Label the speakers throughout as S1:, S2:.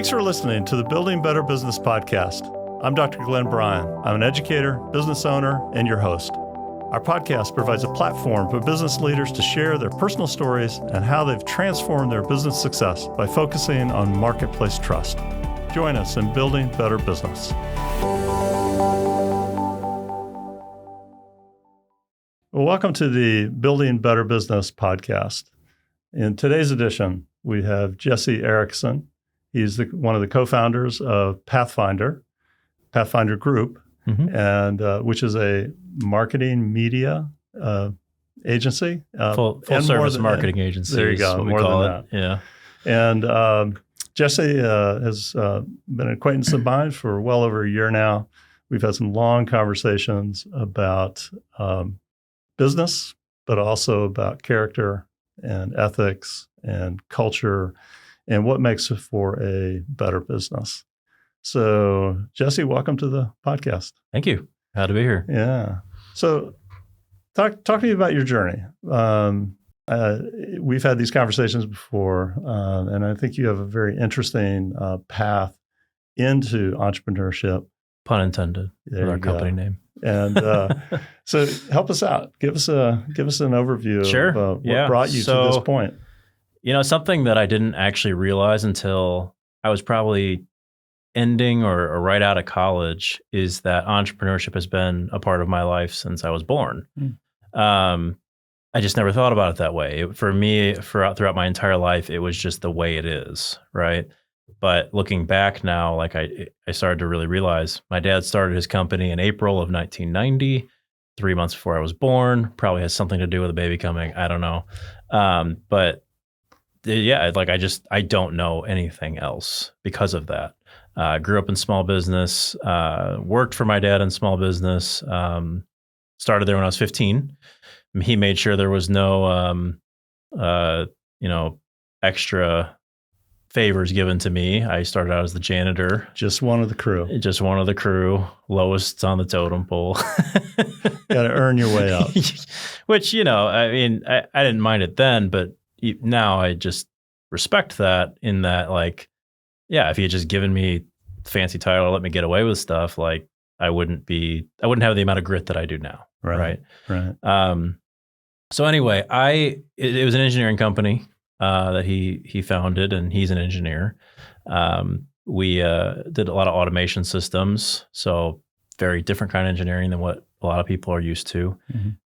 S1: Thanks for listening to the Building Better Business podcast. I'm Dr. Bryan. I'm an educator, business owner, and your host. Our podcast provides a platform for business leaders to share their personal stories and how they've transformed their business success by focusing on marketplace trust. Join us in building better business. Well, welcome to the Building Better Business podcast. In today's edition, we have Jesse Erickson. He's one of the co-founders of Pathfinder Group, and which is a marketing media agency.
S2: Full service marketing agency.
S1: There you go.
S2: What
S1: more
S2: we call
S1: than
S2: it.
S1: that.
S2: Yeah.
S1: And Jesse has been an acquaintance of mine for well over a year now. We've had some long conversations about business, but also about character and ethics and culture and what makes it for a better business. So, Jesse, welcome to the podcast.
S2: Thank you. Glad to be here.
S1: Yeah. So, talk to me about your journey. We've had these conversations before, and I think you have a very interesting path into entrepreneurship.
S2: Pun intended.
S1: There
S2: with our
S1: you go.
S2: company name.
S1: And so, help us out. Give us an overview of what brought you to this point.
S2: You know, something that I didn't actually realize until I was probably ending or right out of college is that entrepreneurship has been a part of my life since I was born. I just never thought about it that way. For me, throughout my entire life, it was just the way it is, right? But looking back now, like I started to really realize my dad started his company in April of 1990, 3 months before I was born. Probably has something to do with a baby coming. I don't know. But yeah, like I don't know anything else because of that. Grew up in small business, worked for my dad in small business, started there when I was 15. He made sure there was no, extra favors given to me. I started out as the janitor.
S1: Just one of the crew. Lowest on the totem pole. Got to earn your way up.
S2: Which, I mean, I didn't mind it then, but now I just respect that in that, like, yeah, if he had just given me fancy title or let me get away with stuff, like I wouldn't have the amount of grit that I do now. Right. So anyway, it was an engineering company that he founded, and he's an engineer. We did a lot of automation systems, so very different kind of engineering than what a lot of people are used to,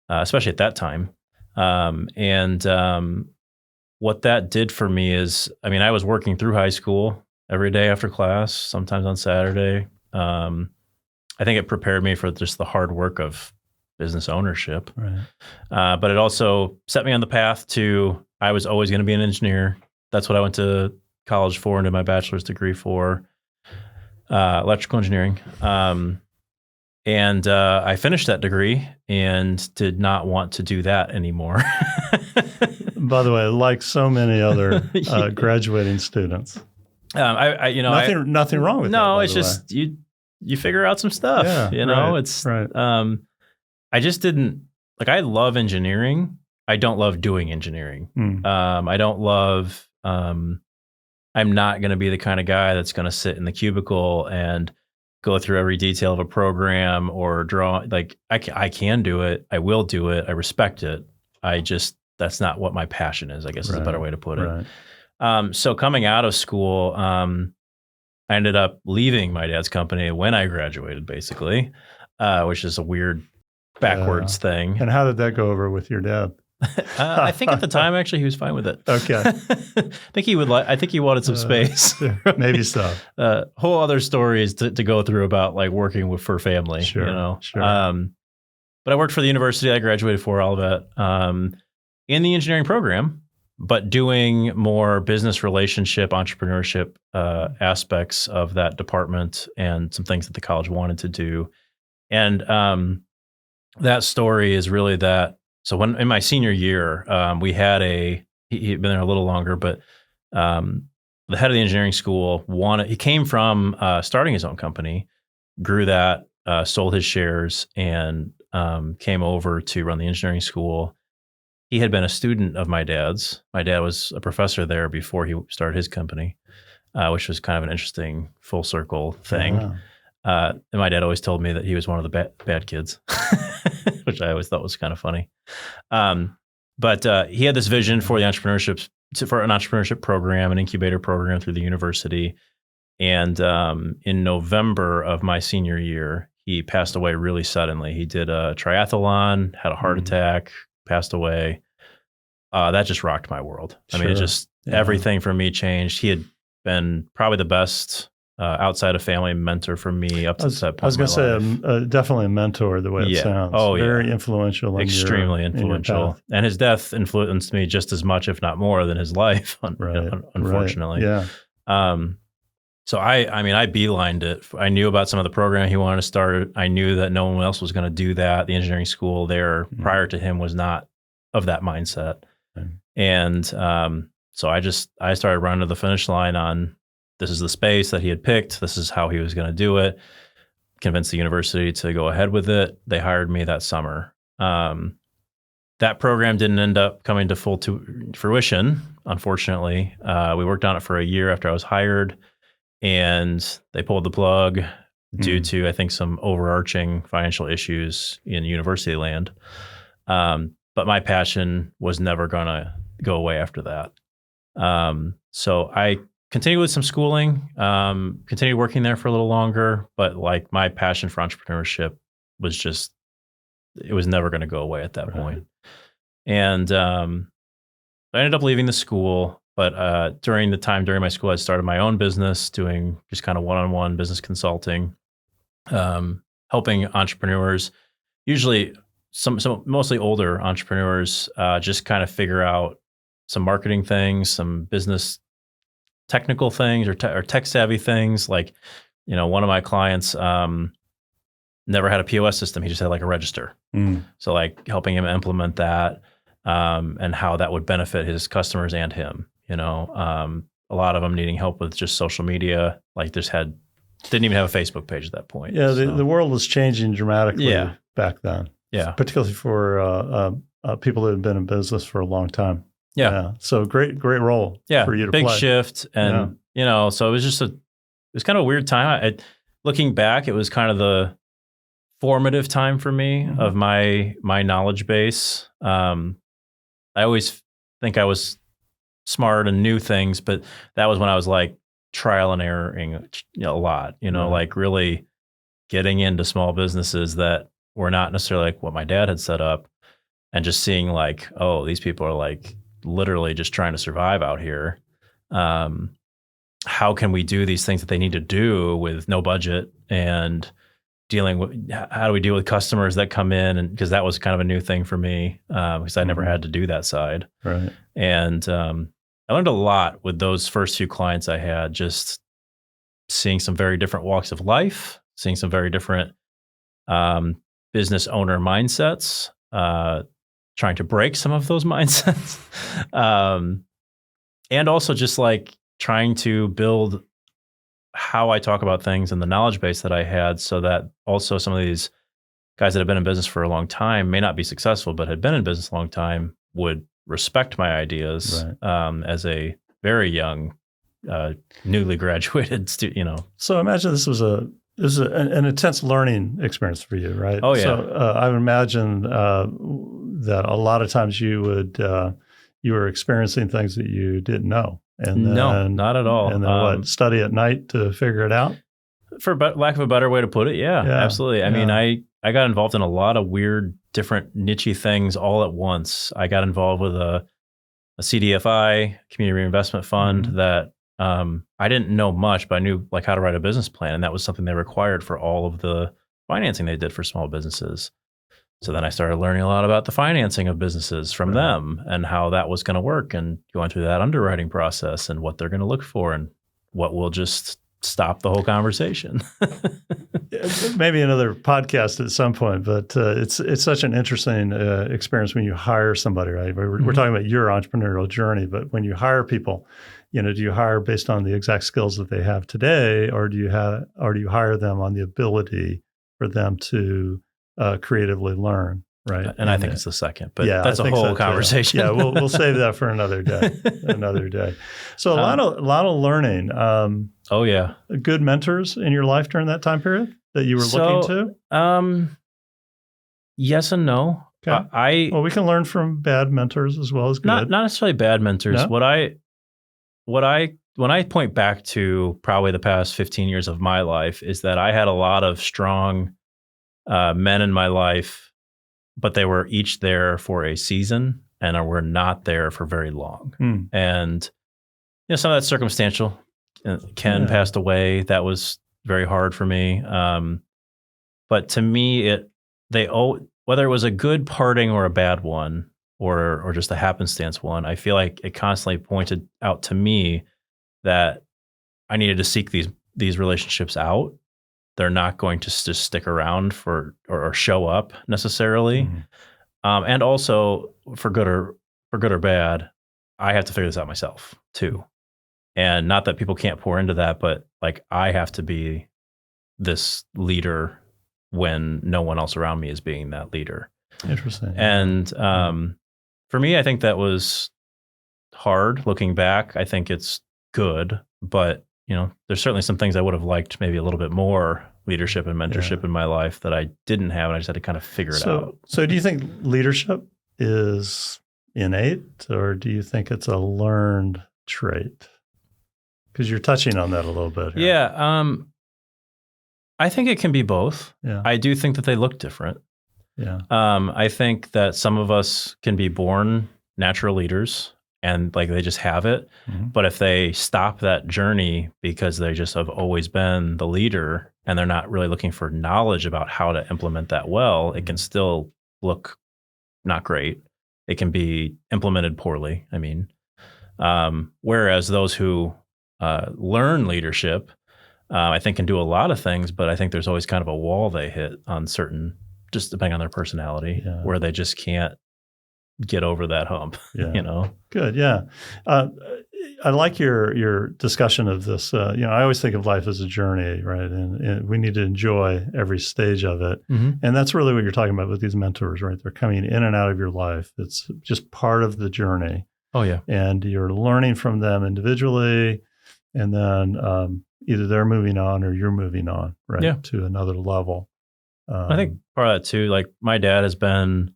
S2: especially at that time. What that did for me is, I mean, I was working through high school every day after class, sometimes on Saturday. I think it prepared me for just the hard work of business ownership. Right. But it also set me on the path to, I was always going to be an engineer. That's what I went to college for and did my bachelor's degree for, electrical engineering. And I finished that degree and did not want to do that anymore.
S1: By the way, like so many other graduating students,
S2: nothing
S1: wrong with that.
S2: No, it's just you figure out some stuff.
S1: Yeah,
S2: it's
S1: right.
S2: I just didn't like. I love engineering. I don't love doing engineering. I don't love. I'm not going to be the kind of guy that's going to sit in the cubicle and go through every detail of a program or draw. Like I can do it. I will do it. I respect it. That's not what my passion is, I guess is a better way to put it. Right. So coming out of school, I ended up leaving my dad's company when I graduated, basically, which is a weird backwards thing.
S1: And how did that go over with your dad?
S2: I think at the time, actually, he was fine with it.
S1: Okay.
S2: I think he wanted some space.
S1: Maybe so.
S2: Whole other stories to go through about like working for family,
S1: Sure.
S2: But I worked for the university I graduated for, all of that, in the engineering program, but doing more business relationship, entrepreneurship aspects of that department and some things that the college wanted to do. And that story is really that. So when in my senior year, we had he'd been there a little longer, but the head of the engineering school he came from starting his own company, grew that, sold his shares, and came over to run the engineering school. He had been a student of my dad's. My dad was a professor there before he started his company. which was kind of an interesting full circle thing.
S1: Yeah.
S2: And my dad always told me that he was one of the bad kids, which I always thought was kind of funny. But he had this vision for the for an entrepreneurship program, an incubator program through the university. And in November of my senior year, he passed away really suddenly. He did a triathlon, had a heart attack, passed away. That just rocked my world. I mean, it just, everything for me changed. He had been probably the best outside of family mentor for me up to that point.
S1: I was going to say, definitely a mentor, the way it sounds.
S2: Oh,
S1: Very influential.
S2: Extremely influential. And his death influenced me just as much, if not more, than his life, unfortunately.
S1: Right. Yeah.
S2: So I beelined it. I knew about some of the program he wanted to start. I knew that no one else was going to do that. The engineering school there prior to him was not of that mindset. And so I started running to the finish line on, this is the space that he had picked. This is how he was going to do it. Convinced the university to go ahead with it. They hired me that summer. That program didn't end up coming to full fruition, unfortunately. We worked on it for a year after I was hired, and they pulled the plug due to, I think, some overarching financial issues in university land. But my passion was never going to go away after that. So I continued with some schooling, continued working there for a little longer, but like my passion for entrepreneurship was just, it was never going to go away at that point. And I ended up leaving the school, but during my school, I started my own business doing just kind of one-on-one business consulting, helping entrepreneurs, usually some mostly older entrepreneurs, just kind of figure out some marketing things, some business technical things or tech savvy things. Like, one of my clients never had a POS system. He just had like a register. So like helping him implement that and how that would benefit his customers and him. A lot of them needing help with just social media. Like didn't even have a Facebook page at that point.
S1: Yeah, the world was changing dramatically back then.
S2: Yeah,
S1: particularly for people that have been in business for a long time. Yeah. So great role for you to play.
S2: Big shift. And, so it was it was kind of a weird time. Looking back, it was kind of the formative time for me of my knowledge base. I always think I was smart and knew things, but that was when I was like trial and erroring a lot, like really getting into small businesses that were not necessarily like what my dad had set up, and just seeing like, oh, these people are like literally just trying to survive out here. How can we do these things that they need to do with no budget, and how do we deal with customers that come in? And because that was kind of a new thing for me, because I never had to do that side.
S1: Right.
S2: And I learned a lot with those first few clients I had, just seeing some very different walks of life, seeing some very different business owner mindsets, trying to break some of those mindsets. And also just like trying to build how I talk about things and the knowledge base that I had, so that also some of these guys that have been in business for a long time, may not be successful, but had been in business a long time, would respect my ideas as a very young, newly graduated student,
S1: So I imagine this was an intense learning experience for you, right?
S2: Oh, yeah.
S1: So I would imagine that a lot of times you were experiencing things that you didn't know. And then,
S2: no, not at all.
S1: And then study at night to figure it out?
S2: For lack of a better way to put it, yeah. Absolutely. I mean, I got involved in a lot of weird, different niche things all at once. I got involved with a CDFI, Community Reinvestment Fund, that I didn't know much, but I knew like how to write a business plan. And that was something they required for all of the financing they did for small businesses. So then I started learning a lot about the financing of businesses from them and how that was going to work, and going through that underwriting process and what they're going to look for and what will just stop the whole conversation.
S1: Maybe another podcast at some point, but it's such an interesting experience when you hire somebody, right? We're talking about your entrepreneurial journey, but when you hire people, do you hire based on the exact skills that they have today, or do you hire them on the ability for them to creatively learn? right?
S2: And I think it's the second, but
S1: yeah,
S2: that's
S1: I
S2: a
S1: think
S2: whole
S1: so too.
S2: conversation.
S1: Yeah, we'll save that for another day. Another day. So a lot of learning.
S2: Oh yeah.
S1: Good mentors in your life during that time period that you were looking to?
S2: Yes and no.
S1: Okay. Well, we can learn from bad mentors as well as good.
S2: Not necessarily bad mentors.
S1: No?
S2: When I point back to probably the past 15 years of my life is that I had a lot of strong men in my life, but they were each there for a season and were not there for very long. And some of that's circumstantial. Ken passed away. That was very hard for me. But to me, whether it was a good parting or a bad one, or just a happenstance one, I feel like it constantly pointed out to me that I needed to seek these relationships out. They're not going to just stick around or show up necessarily. And also for good or bad, I have to figure this out myself too. And not that people can't pour into that, but like I have to be this leader when no one else around me is being that leader.
S1: Interesting.
S2: And for me, I think that was hard looking back. I think it's good, but there's certainly some things I would have liked maybe a little bit more leadership and mentorship in my life that I didn't have, and I just had to kind of figure it out.
S1: So do you think leadership is innate, or do you think it's a learned trait? Because you're touching on that a little bit here.
S2: Yeah. I think it can be both.
S1: Yeah.
S2: I do think that they look different.
S1: Yeah.
S2: I think that some of us can be born natural leaders and like they just have it. But if they stop that journey because they just have always been the leader and they're not really looking for knowledge about how to implement that well, it can still look not great. It can be implemented poorly. I mean, whereas those who learn leadership, I think can do a lot of things, but I think there's always kind of a wall they hit on certain, just depending on their personality, where they just can't get over that hump.
S1: Good. Yeah. I like your discussion of this. I always think of life as a journey, right? And we need to enjoy every stage of it. And that's really what you're talking about with these mentors, right? They're coming in and out of your life. It's just part of the journey.
S2: Oh yeah.
S1: And you're learning from them individually, and then either they're moving on or you're moving on, right? To another level.
S2: I think part of that too, like my dad has been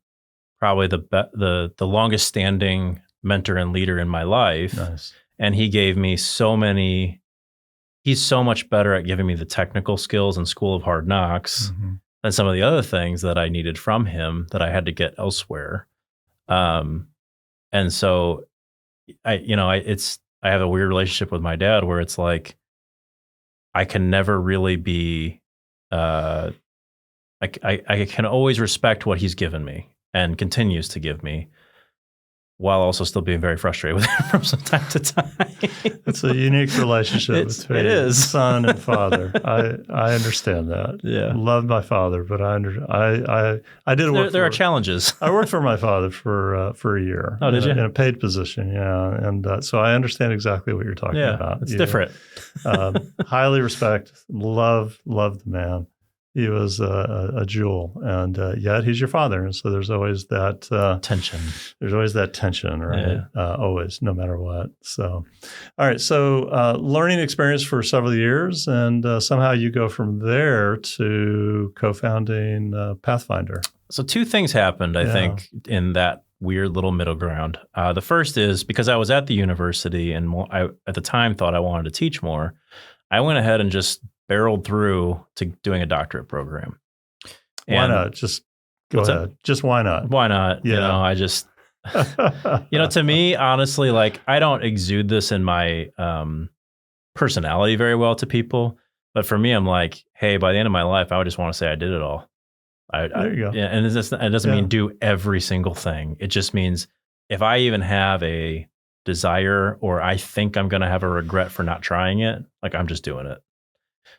S2: probably the longest standing mentor and leader in my life.
S1: Nice.
S2: And he gave me he's so much better at giving me the technical skills in School of Hard Knocks than some of the other things that I needed from him that I had to get elsewhere. And so I have a weird relationship with my dad where it's like, I can never really be, I can always respect what he's given me and continues to give me, while also still being very frustrated with him from time to time.
S1: It's a unique relationship between son and father. I understand that.
S2: Yeah,
S1: love my father, but I did work.
S2: There are challenges.
S1: I worked for my father for a year.
S2: Oh, did you?
S1: In a paid position, yeah, and so I understand exactly what you're talking about.
S2: It's different.
S1: Highly respect, love the man. He was a jewel, and yet he's your father, and so there's always that
S2: tension.
S1: There's always that tension, right? Always, no matter what. So, all right. So, learning experience for several years, and somehow you go from there to co-founding Pathfinder.
S2: So, two things happened, I think, in that weird little middle ground. The first is because I was at the university, and I at the time thought I wanted to teach more. I went ahead and just barreled through to doing a doctorate program.
S1: Why not? Just go ahead. Just why not?
S2: Why not?
S1: Yeah.
S2: I just, to me, honestly, like I don't exude this in my personality very well to people. But for me, I'm like, hey, by the end of my life, I would just want to say I did it all.
S1: There you go.
S2: Yeah, and it doesn't mean do every single thing. It just means if I even have a desire or I think I'm going to have a regret for not trying it, like I'm just doing it.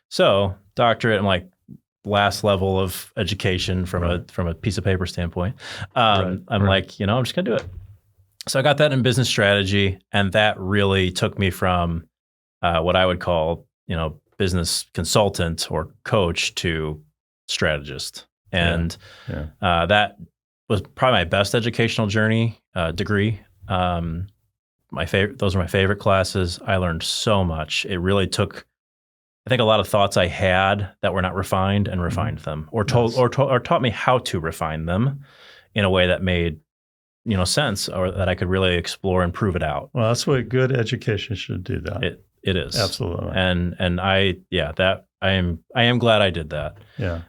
S2: So doctorate, I'm like last level of education from a piece of paper standpoint. I'm like, I'm just gonna do it. So I got that in business strategy, and that really took me from what I would call, business consultant or coach to strategist. And that was probably my best educational degree. Those are my favorite classes. I learned so much. It really took, I think, a lot of thoughts I had that were not refined and refined them, or taught me how to refine them in a way that made sense, or that I could really explore and prove it out.
S1: Well, that's what good education should do. That
S2: it is
S1: absolutely,
S2: and I am glad I did that.
S1: Yeah.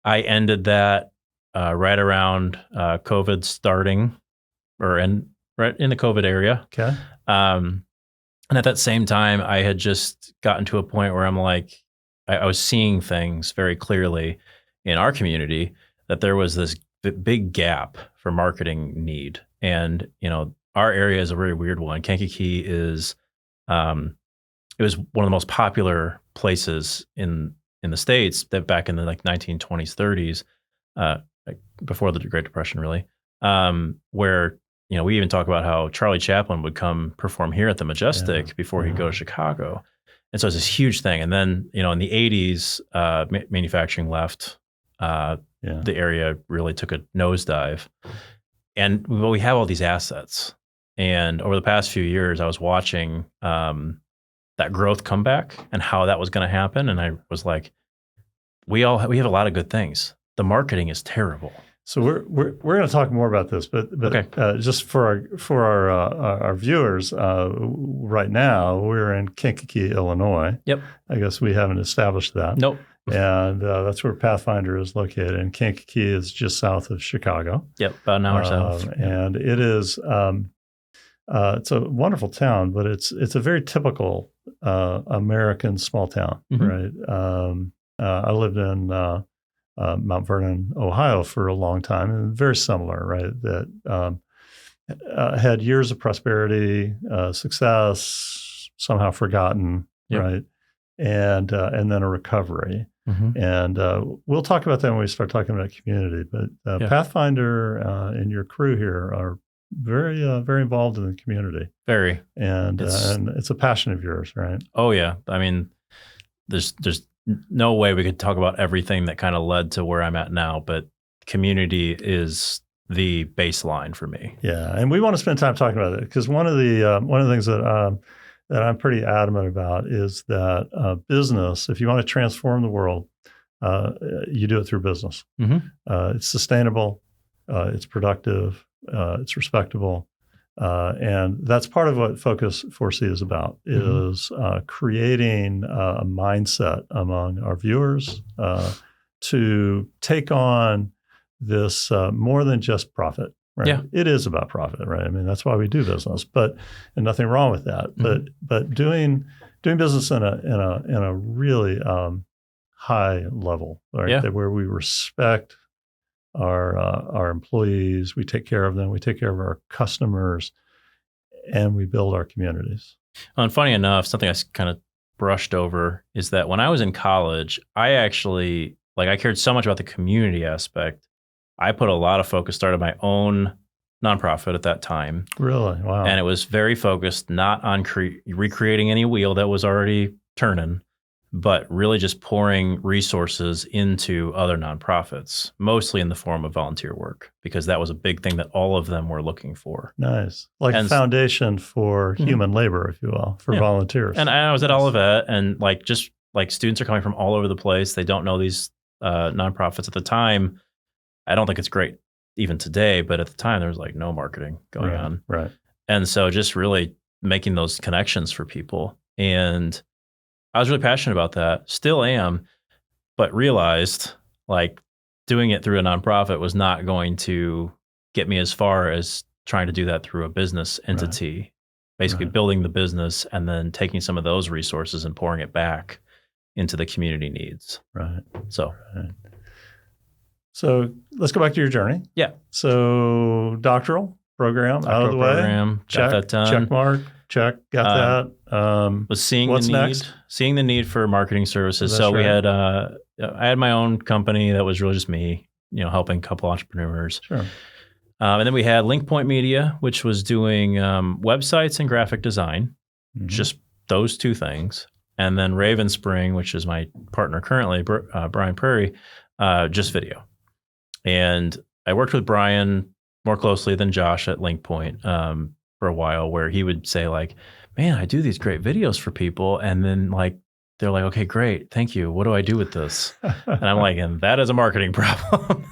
S2: I ended that right around COVID starting, right in the COVID area.
S1: Okay.
S2: And at that same time, I had just gotten to a point where I'm like, I was seeing things very clearly in our community that there was this big gap for marketing need. And, our area is a very weird one. Kankakee is, it was one of the most popular places in the States that back in the 1920s, 30s, before the Great Depression, really, where, we even talk about how Charlie Chaplin would come perform here at the Majestic before he'd go to Chicago. And so it's this huge thing. And then, in the 80s, manufacturing left. The area really took a nosedive. And we have all these assets. And over the past few years, I was watching that growth come back and how that was going to happen. And I was like, we have a lot of good things. The marketing is terrible.
S1: So we're going to talk more about this, but
S2: okay.
S1: Just for our viewers, right now we're in Kankakee, Illinois.
S2: Yep.
S1: I guess we haven't established that.
S2: Nope.
S1: And that's where Pathfinder is located. And Kankakee is just south of Chicago.
S2: Yep, about an hour south.
S1: And it is it's a wonderful town, but it's a very typical American small town, right? I lived in Mount Vernon, Ohio for a long time, and very similar, right? That had years of prosperity, success, somehow forgotten, right? And then a recovery. And we'll talk about that when we start talking about community. But Pathfinder and your crew here are very, very involved in the community.
S2: Very.
S1: And it's a passion of yours, right?
S2: Oh, yeah. I mean, there's no way we could talk about everything that kind of led to where I'm at now, but community is the baseline for me.
S1: Yeah, and we want to spend time talking about it because one of the things that I'm pretty adamant about is that business, if you want to transform the world, you do it through business. It's sustainable, it's productive, it's respectable. And that's part of what Focus 4C is about, is creating a mindset among our viewers to take on this more than just profit. Right?
S2: Yeah.
S1: It is about profit, right? I mean, that's why we do business, and nothing wrong with that. But doing business in a really high level, right? Where we respect our employees, we take care of them, we take care of our customers, and we build our communities.
S2: And funny enough, something I kind of brushed over is that when I was in college, I actually, I cared so much about the community aspect. I put a lot of focus, started my own nonprofit at that time.
S1: Really? Wow.
S2: And it was very focused not on recreating any wheel that was already turning, but really just pouring resources into other nonprofits, mostly in the form of volunteer work, because that was a big thing that all of them were looking for.
S1: Nice. Like a foundation for human labor, if you will, for volunteers.
S2: And I was at Olivet, and students are coming from all over the place. They don't know these nonprofits at the time. I don't think it's great even today, but at the time there was no marketing going on.
S1: Right.
S2: And so just really making those connections for people. And I was really passionate about that, still am, but realized doing it through a nonprofit was not going to get me as far as trying to do that through a business entity, basically building the business and then taking some of those resources and pouring it back into the community needs.
S1: Right.
S2: So
S1: let's go back to your journey.
S2: Yeah.
S1: So doctoral program out of the way.
S2: Got that done.
S1: Check mark. Check. Got that.
S2: Was seeing
S1: what's
S2: the need,
S1: next?
S2: Seeing the need for marketing services.
S1: That's
S2: so we
S1: right.
S2: had, I had my own company that was really just me, helping a couple entrepreneurs.
S1: Sure.
S2: And then we had Link Point Media, which was doing websites and graphic design, just those two things. And then Raven Spring, which is my partner currently, Bryan Prairie, just video. And I worked with Bryan more closely than Josh at LinkPoint for a while, where he would say like, man, I do these great videos for people. And then like, they're like, okay, great. Thank you. What do I do with this? And I'm like, and that is a marketing problem.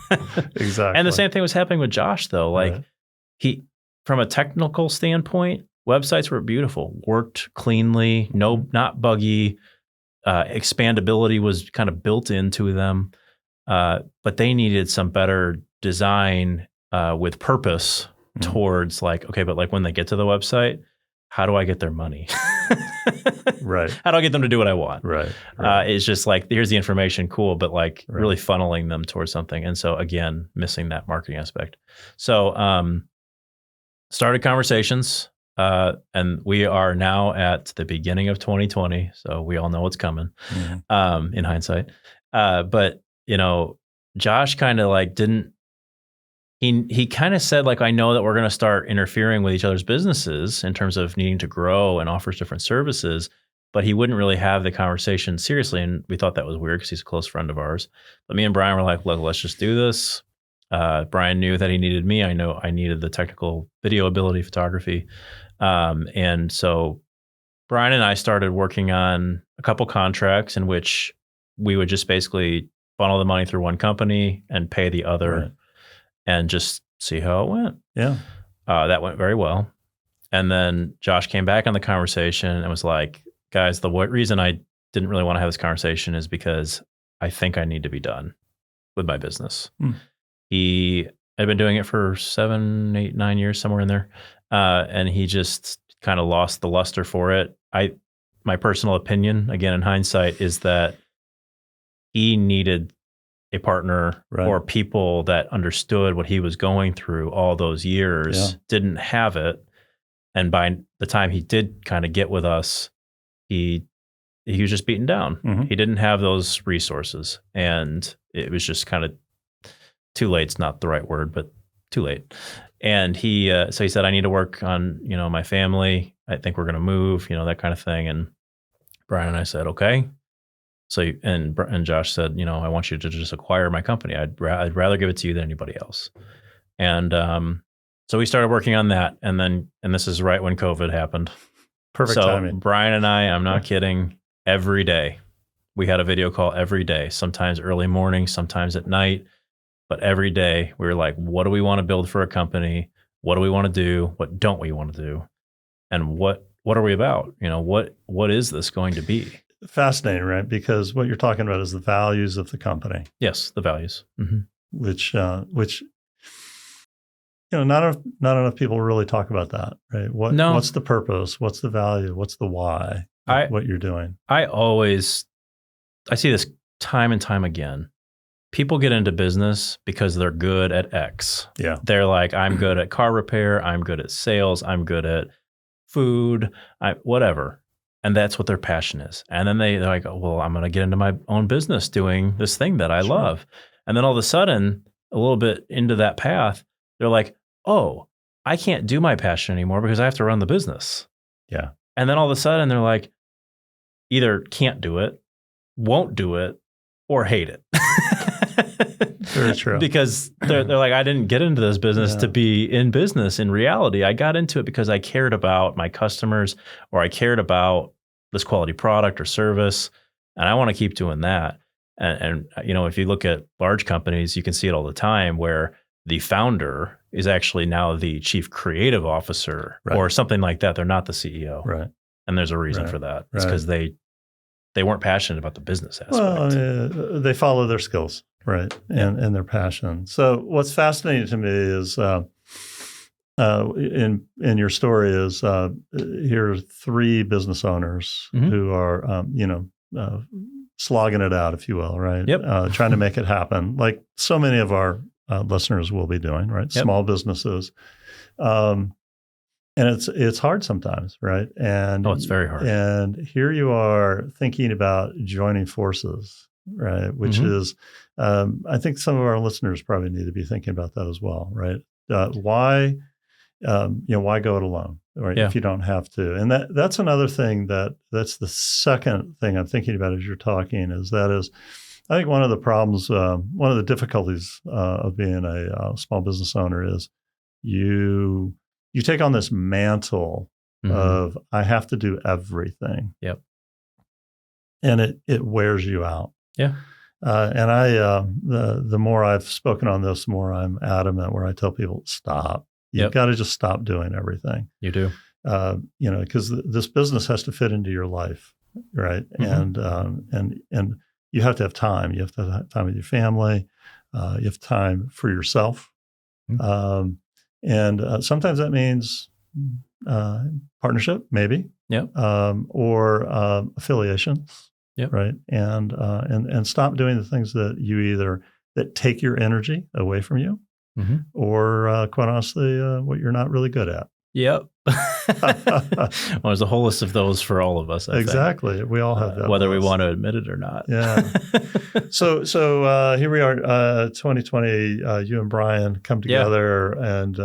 S1: Exactly.
S2: And the same thing was happening with Josh though. Like
S1: Right.
S2: he, from a technical standpoint, websites were beautiful, worked cleanly, not buggy. Expandability was kind of built into them. But they needed some better design with purpose towards like, okay, but like when they get to the website, how do I get their money?
S1: Right.
S2: How do I get them to do what I want?
S1: Right.
S2: It's just like, here's the information, cool, but like
S1: Right.
S2: really funneling them towards something. And so again, missing that marketing aspect. So started conversations, and we are now at the beginning of 2020. So we all know what's coming in hindsight. But you know, Josh kind of like he kind of said like, I know that we're going to start interfering with each other's businesses in terms of needing to grow and offers different services, but he wouldn't really have the conversation seriously. And we thought that was weird because he's a close friend of ours. But me and Bryan were like, look, let's just do this. Bryan knew that he needed me. I know I needed the technical video ability, photography. And so Bryan and I started working on a couple contracts in which we would just basically funnel the money through one company and pay the other.
S1: Right.
S2: And just see how it went.
S1: Yeah.
S2: That went very well. And then Josh came back on the conversation and was like, guys, the reason I didn't really want to have this conversation is because I think I need to be done with my business. He had been doing it for 7, 8, 9 years, somewhere in there. And he just kind of lost the luster for it. My personal opinion, again, in hindsight, is that he needed a partner or people that understood what he was going through all those years, didn't have it. And by the time he did kind of get with us, he was just beaten down. He didn't have those resources. And it was just kind of too late. It's not the right word, but too late. And so he said, I need to work on, you know, my family. I think we're going to move, you know, that kind of thing. And Bryan and I said, okay. So, and Josh said, you know, I want you to just acquire my company. I'd rather give it to you than anybody else. And so we started working on that. And this is right when COVID happened.
S1: Perfect timing.
S2: Bryan and I, I'm not kidding, every day. We had a video call every day, sometimes early morning, sometimes at night. But every day we were like, what do we want to build for a company? What do we want to do? What don't we want to do? And what are we about? You know, what is this going to be? Fascinating,
S1: right? Because what you're talking about is the values of the company.
S2: Yes, the values.
S1: Which you know, not enough people really talk about that, right? What's the purpose? What's the value? What's the why? What you're doing? I
S2: see this time and time again. People get into business because they're good at X.
S1: Yeah,
S2: they're like, I'm good at car repair. I'm good at sales. I'm good at food. Whatever. And that's what their passion is. And then they're like, oh, well, I'm going to get into my own business doing this thing that I love. And then all of a sudden, a little bit into that path, they're like, oh, I can't do my passion anymore because I have to run the business.
S1: Yeah.
S2: And then all of a sudden, they're like, either can't do it, won't do it, or hate it.
S1: Very true.
S2: Because they're like, I didn't get into this business to be in business. In reality, I got into it because I cared about my customers, or I cared about this quality product or service, and I want to keep doing that. And you know, if you look at large companies, you can see it all the time where the founder is actually now the chief creative officer or something like that. They're not the CEO.
S1: Right.
S2: And there's a reason for that. It's because they weren't passionate about the business aspect.
S1: Well, they follow their skills, right, and their passion. So what's fascinating to me is in your story is here are 3 business owners who are slogging it out, if you will, right?
S2: Yep.
S1: Trying to make it happen, like so many of our listeners will be doing, right?
S2: Yep.
S1: Small businesses. And it's hard sometimes, right? And
S2: it's very hard.
S1: And here you are thinking about joining forces, right? Which is, I think some of our listeners probably need to be thinking about that as well, right? Why go it alone, right? If you don't have to. And that's another thing that's the second thing I'm thinking about as you're talking is I think one of the problems, one of the difficulties of being a small business owner is you take on this mantle of I have to do everything.
S2: Yep.
S1: And it wears you out.
S2: Yeah.
S1: And the more I've spoken on this, the more I'm adamant where I tell people, stop. You've got to just stop doing everything.
S2: You do.
S1: Because this business has to fit into your life, right? And you have to have time. You have to have time with your family. You have time for yourself. And sometimes that means partnership, maybe.
S2: Yep.
S1: Or affiliations.
S2: Yep.
S1: Right. And stop doing the things that take your energy away from you, or quite honestly, what you're not really good at.
S2: Yep. Well, there's a whole list of those for all of us. I
S1: Exactly.
S2: think.
S1: We all have that.
S2: Whether
S1: list.
S2: we want to admit it or not.
S1: Yeah. So here we are, 2020, you and Bryan come together and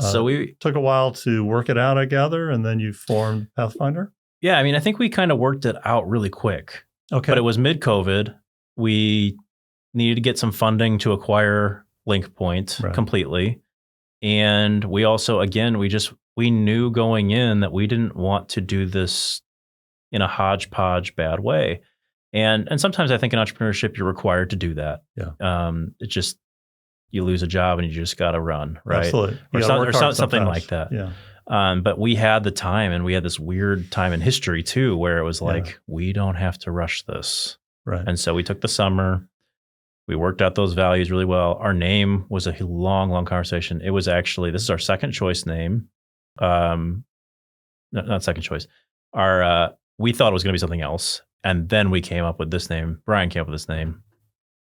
S2: so we
S1: took a while to work it out, I gather, and then you formed Pathfinder?
S2: Yeah. I mean, I think we kind of worked it out really quick.
S1: Okay.
S2: But it was mid-COVID. We needed to get some funding to acquire LinkPoint completely. And we also, again, we knew going in that we didn't want to do this in a hodgepodge bad way. And sometimes I think in entrepreneurship, you're required to do that.
S1: Yeah.
S2: It just, you lose a job and you just got to run, right?
S1: Absolutely.
S2: Or something like that.
S1: Yeah.
S2: But we had the time, and we had this weird time in history too, where it was like, we don't have to rush this.
S1: Right.
S2: And so we took the summer, we worked out those values really well. Our name was a long, long conversation. It was actually, this is our second choice name. No, not second choice. We thought it was going to be something else. And then we came up with this name. Bryan came up with this name,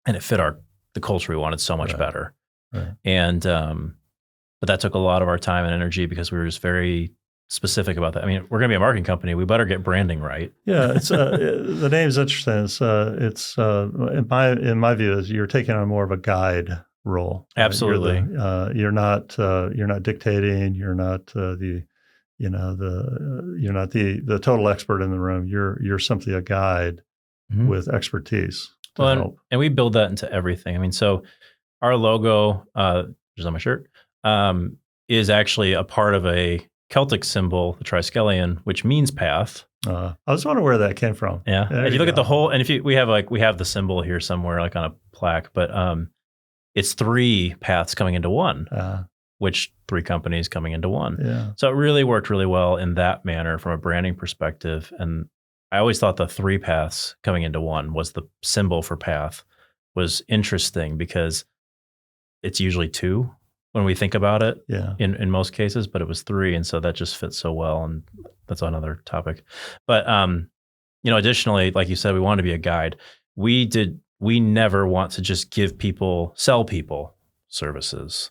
S2: and it fit the culture we wanted so much better.
S1: Right.
S2: And, but that took a lot of our time and energy because we were just very specific about that. I mean, we're going to be a marketing company. We better get branding right.
S1: Yeah, it's the name's interesting. It's in my view, is you're taking on more of a guide role. Right?
S2: Absolutely.
S1: You're not dictating. You're not the total expert in the room. You're simply a guide with expertise to help.
S2: And we build that into everything. I mean, so our logo, which is on my shirt, is actually a part of a Celtic symbol, the triskelion, which means path.
S1: I was wondering where that came from.
S2: Yeah. If you look at the whole, and we have the symbol here somewhere, like on a plaque, but it's 3 paths coming into one, which 3 companies coming into one.
S1: Yeah.
S2: So it really worked really well in that manner from a branding perspective. And I always thought the 3 paths coming into one was the symbol for path was interesting because it's usually 2 when we think about it in most cases, but it was 3. And so that just fits so well. And that's another topic. But, additionally, like you said, we wanted to be a guide. We never want to just sell people services.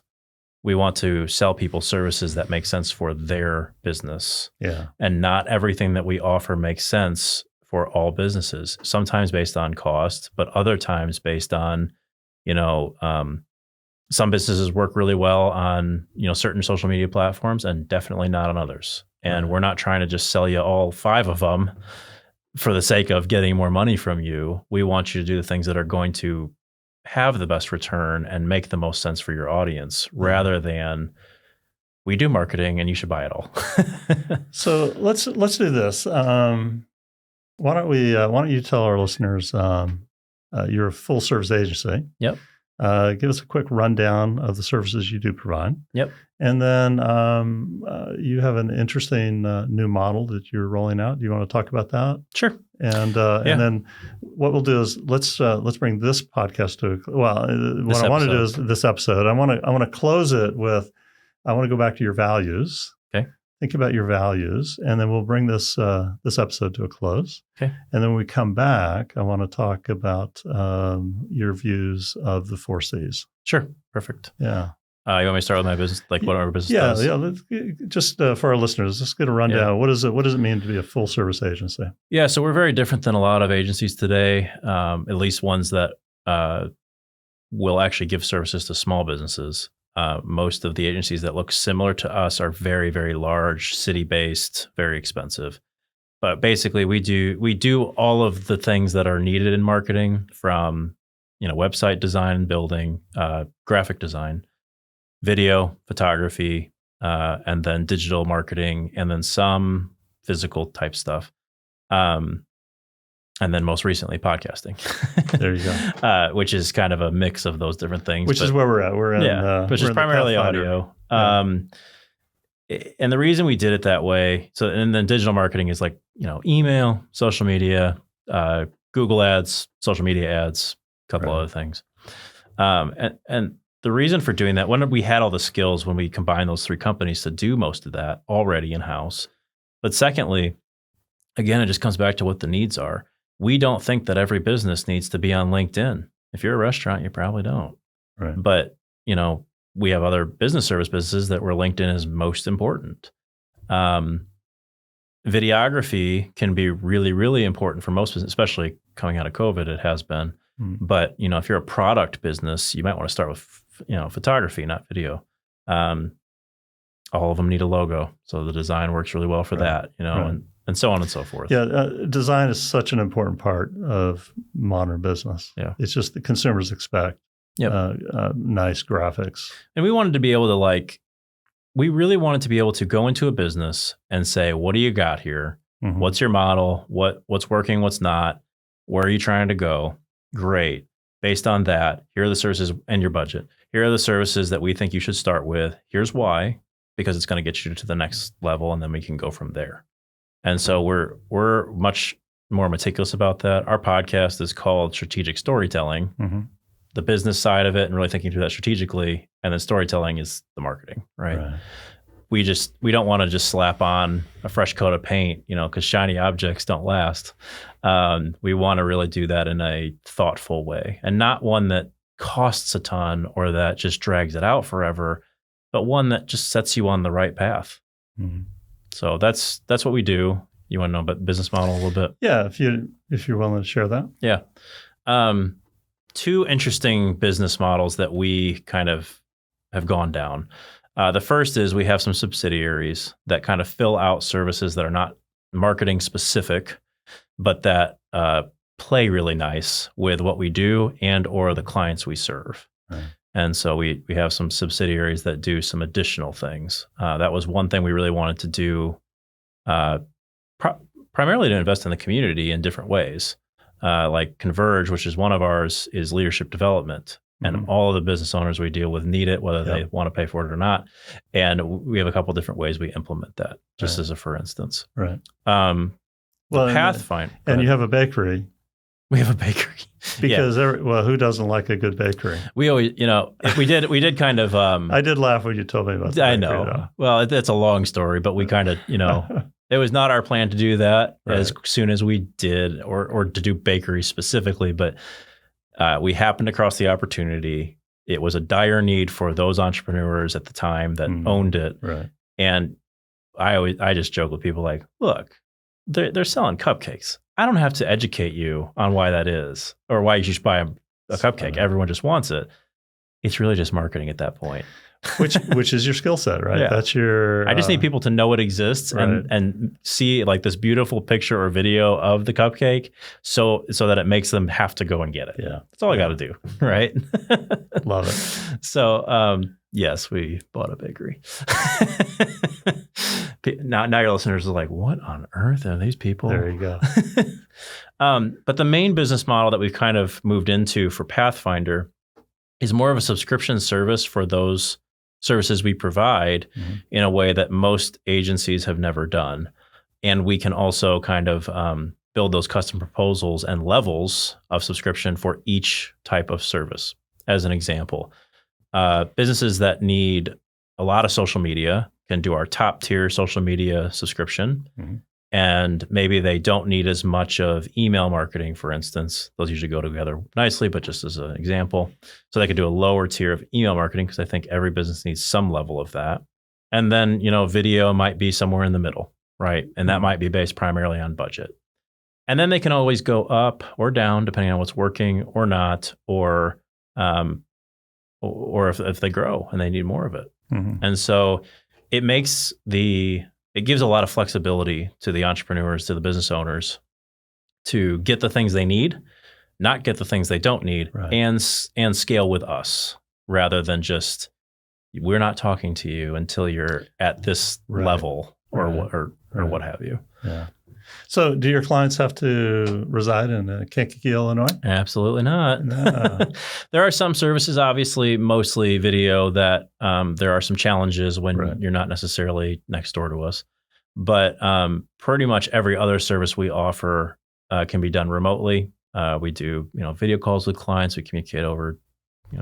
S2: We want to sell people services that make sense for their business. Yeah. And not everything that we offer makes sense for all businesses, sometimes based on cost, but other times based on, some businesses work really well on, certain social media platforms and definitely not on others. And we're not trying to just sell you all 5 of them for the sake of getting more money from you. We want you to do the things that are going to have the best return and make the most sense for your audience rather than we do marketing and you should buy it all.
S1: So let's do this. Why don't you tell our listeners, you're a full service agency.
S2: Yep.
S1: Give us a quick rundown of the services you do provide.
S2: Yep.
S1: And then you have an interesting new model that you're rolling out. Do you want to talk about that?
S2: Sure.
S1: And then what we'll do is let's bring this podcast to I want to do is this episode. I want to close it with I want to go back to your values.
S2: Okay.
S1: Think about your values, and then we'll bring this episode to a close.
S2: Okay.
S1: And then when we come back, I want to talk about your views of the 4 C's.
S2: Sure. Perfect.
S1: Yeah.
S2: You want me to start with my business, like what our business does?
S1: Yeah. Let's just for our listeners, let's get a rundown. Yeah. What does it mean to be a full service agency?
S2: Yeah. So we're very different than a lot of agencies today, at least ones that will actually give services to small businesses. Most of the agencies that look similar to us are very, very large, city-based, very expensive. But basically, we do all of the things that are needed in marketing, from website design and building, graphic design, video, photography, and then digital marketing, and then some physical type stuff. And then most recently podcasting.
S1: There you go.
S2: Which is kind of a mix of those different things.
S1: Which is where we're at. We're in,
S2: which is primarily audio.
S1: Yeah.
S2: And the reason we did it that way, and then digital marketing is like, email, social media, Google ads, social media ads, a couple other things. And the reason for doing that, when we had all the skills when we combined those three companies to do most of that already in-house. But secondly, again, it just comes back to what the needs are. We don't think that every business needs to be on LinkedIn. If you're a restaurant, you probably don't.
S1: Right.
S2: But, we have other business service businesses that where LinkedIn is most important. Videography can be really, really important for most businesses, especially coming out of COVID, it has been. But, if you're a product business, you might want to start with, photography, not video. All of them need a logo. So the design works really well for that, and so on and so forth.
S1: Yeah, design is such an important part of modern business.
S2: Yeah.
S1: It's just the consumers expect nice graphics.
S2: And we wanted to be able to we really wanted to be able to go into a business and say, what do you got here?
S1: Mm-hmm.
S2: What's your model? What's working? What's not? Where are you trying to go? Great. Based on that, here are the services and your budget. Here are the services that we think you should start with. Here's why, because it's going to get you to the next level, and then we can go from there. And so we're much more meticulous about that. Our podcast is called Strategic Storytelling.
S1: Mm-hmm.
S2: The business side of it and really thinking through that strategically, and then storytelling is the marketing, right? We don't want to just slap on a fresh coat of paint, because shiny objects don't last. We want to really do that in a thoughtful way, and not one that costs a ton or that just drags it out forever, but one that just sets you on the right path.
S1: Mm-hmm.
S2: So that's what we do. You want to know about the business model a little bit?
S1: Yeah, if you're willing to share that.
S2: Yeah. Two interesting business models that we kind of have gone down. The first is we have some subsidiaries that kind of fill out services that are not marketing specific, but that play really nice with what we do and or the clients we serve.
S1: Right.
S2: And so we have some subsidiaries that do some additional things. That was one thing we really wanted to do, primarily to invest in the community in different ways. Like Converge, which is one of ours, is leadership development. And all of the business owners we deal with need it, whether they want to pay for it or not. And we have a couple different ways we implement that, just as a for instance.
S1: Right.
S2: Pathfinder.
S1: And you have a bakery.
S2: We have a bakery.
S1: Because who doesn't like a good bakery?
S2: We always, we did kind of.
S1: I did laugh when you told me about that.
S2: I know. Though. Well, it's a long story, but we kind of, it was not our plan to do that as soon as we did, or to do bakery specifically, but we happened across the opportunity. It was a dire need for those entrepreneurs at the time that owned it. Right. And I just joke with people like, look, they're selling cupcakes. I don't have to educate you on why that is or why you should buy a cupcake. Everyone just wants it. It's really just marketing at that point.
S1: which is your skill set, right?
S2: Yeah.
S1: That's your.
S2: I just need people to know it exists and see like this beautiful picture or video of the cupcake, so that it makes them have to go and get it.
S1: Yeah,
S2: that's all I got to do, right?
S1: Love it.
S2: So yes, we bought a bakery. Now your listeners are like, what on earth are these people?
S1: There you go.
S2: But the main business model that we've kind of moved into for Pathfinder is more of a subscription service for those services we provide in a way that most agencies have never done. And we can also kind of build those custom proposals and levels of subscription for each type of service. As an example, businesses that need a lot of social media can do our top tier social media subscription. And maybe they don't need as much of email marketing, for instance. Those usually go together nicely, but just as an example. So they could do a lower tier of email marketing because I think every business needs some level of that. And then, video might be somewhere in the middle, right? And that might be based primarily on budget. And then they can always go up or down depending on what's working or not, or if they grow and they need more of it. And so it gives a lot of flexibility to the entrepreneurs, to the business owners to get the things they need not get the things they don't need,
S1: Right.
S2: and scale with us rather than just, we're not talking to you until you're at this
S1: Right.
S2: level or
S1: Right.
S2: or
S1: Right.
S2: what have you.
S1: Yeah. So do your clients have to reside in Kankakee, Illinois?
S2: Absolutely not.
S1: No.
S2: There are some services, obviously, mostly video, that there are some challenges when
S1: Right.
S2: you're not necessarily next door to us. But pretty much every other service we offer can be done remotely. We do, video calls with clients. We communicate over,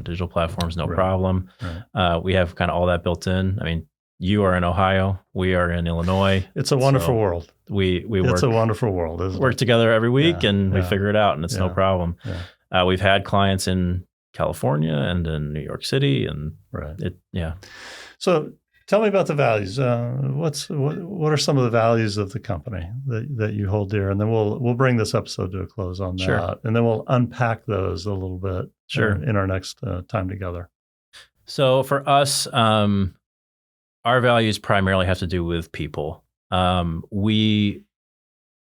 S2: digital platforms, no
S1: Right.
S2: problem.
S1: Right.
S2: We have kind of all that built in. I mean, you are in Ohio. We are in Illinois.
S1: It's a wonderful
S2: So
S1: world.
S2: We
S1: It's
S2: work
S1: a wonderful world, isn't
S2: work
S1: it?
S2: together every week,
S1: Yeah,
S2: and we
S1: yeah.
S2: figure it out, and it's no
S1: Yeah.
S2: problem.
S1: Yeah.
S2: We've had clients in California and in New York City, and
S1: Right.
S2: yeah.
S1: So tell me about the values. What are some of the values of the company that you hold dear? And then we'll bring this episode to a close on that.
S2: Sure.
S1: And then we'll unpack those a little bit
S2: Sure.
S1: in our next time together.
S2: So for us, our values primarily have to do with people. We,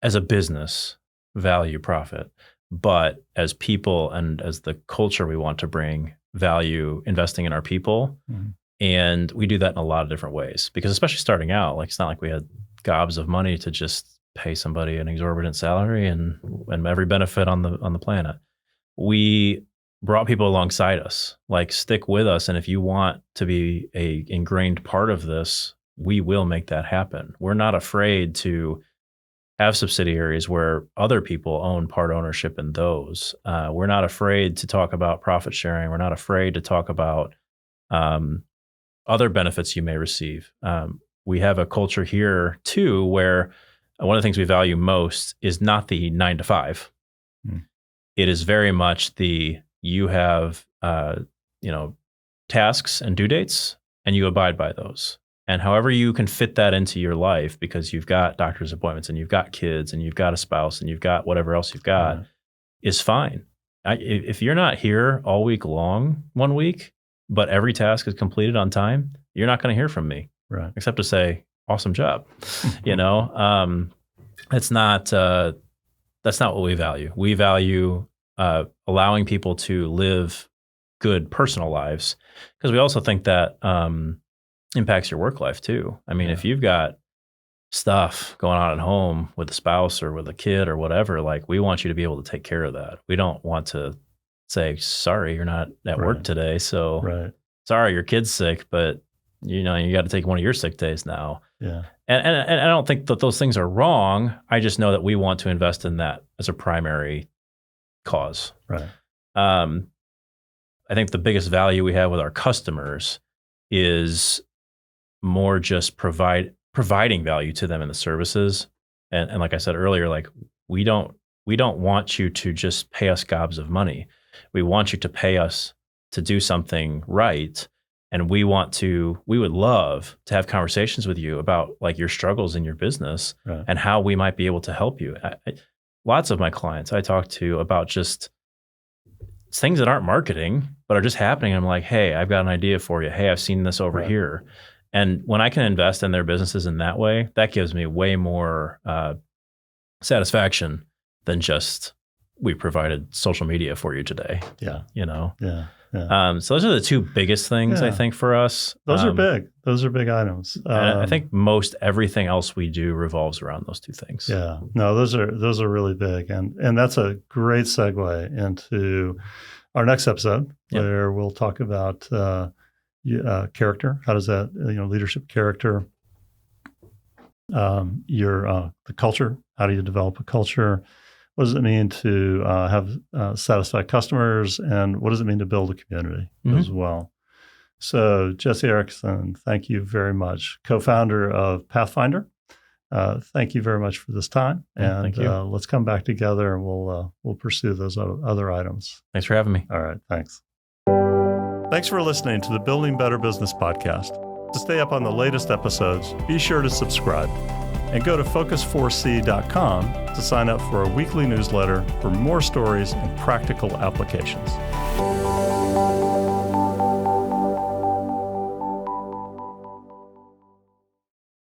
S2: as a business, value profit, but as people and as the culture we want to bring, value investing in our people.
S1: Mhm.
S2: And we do that in a lot of different ways, because especially starting out, like, it's not like we had gobs of money to just pay somebody an exorbitant salary and every benefit on the planet. We brought people alongside us, like, stick with us. And if you want to be a ingrained part of this, we will make that happen. We're not afraid to have subsidiaries where other people own part ownership in those. We're not afraid to talk about profit sharing. We're not afraid to talk about other benefits you may receive. We have a culture here too, where one of the things we value most is not the 9 to 5. It is very much you have tasks and due dates, and you abide by those. And however you can fit that into your life, because you've got doctor's appointments and you've got kids and you've got a spouse and you've got whatever else you've got,
S1: Right.
S2: is fine. If you're not here all week long, 1 week, but every task is completed on time, you're not going to hear from me,
S1: Right.
S2: except to say, awesome job. That's not what we value. We value allowing people to live good personal lives, because we also think that impacts your work life too. I mean,
S1: Yeah.
S2: if you've got stuff going on at home with a spouse or with a kid or whatever, like, we want you to be able to take care of that. We don't want to say, sorry, you're not at work
S1: Right.
S2: today. So
S1: Right.
S2: sorry, your kid's sick, but you got to take one of your sick days now.
S1: Yeah.
S2: And I don't think that those things are wrong. I just know that we want to invest in that as a primary cause.
S1: Right.
S2: I think the biggest value we have with our customers is more just providing value to them in the services. And like I said earlier, like, we don't want you to just pay us gobs of money. We want you to pay us to do something right. And we would love to have conversations with you about, like, your struggles in your business,
S1: Right.
S2: and how we might be able to help you. Lots of my clients I talk to about just things that aren't marketing, but are just happening. I'm like, hey, I've got an idea for you. Hey, I've seen this over
S1: Right.
S2: here. And when I can invest in their businesses in that way, that gives me way more satisfaction than just, we provided social media for you today.
S1: Yeah.
S2: Yeah.
S1: Yeah.
S2: So those are the two biggest things, I
S1: Yeah.
S2: think, for us.
S1: Those are big. Those are big items.
S2: And I think most everything else we do revolves around those two things.
S1: Yeah, no, those are really big, and that's a great segue into our next episode,
S2: Yep.
S1: where we'll talk about character. How does that, leadership character, the culture? How do you develop a culture? What does it mean to have satisfied customers, and what does it mean to build a community as well? So, Jesse Erickson, thank you very much, co-founder of Pathfinder. Thank you very much for this time, and
S2: thank you.
S1: let's come back together, and we'll pursue those other items.
S2: Thanks for having me.
S1: All right, thanks. Thanks for listening to the Building Better Business podcast. To stay up on the latest episodes, be sure to subscribe, and go to focus4c.com to sign up for our weekly newsletter for more stories and practical applications.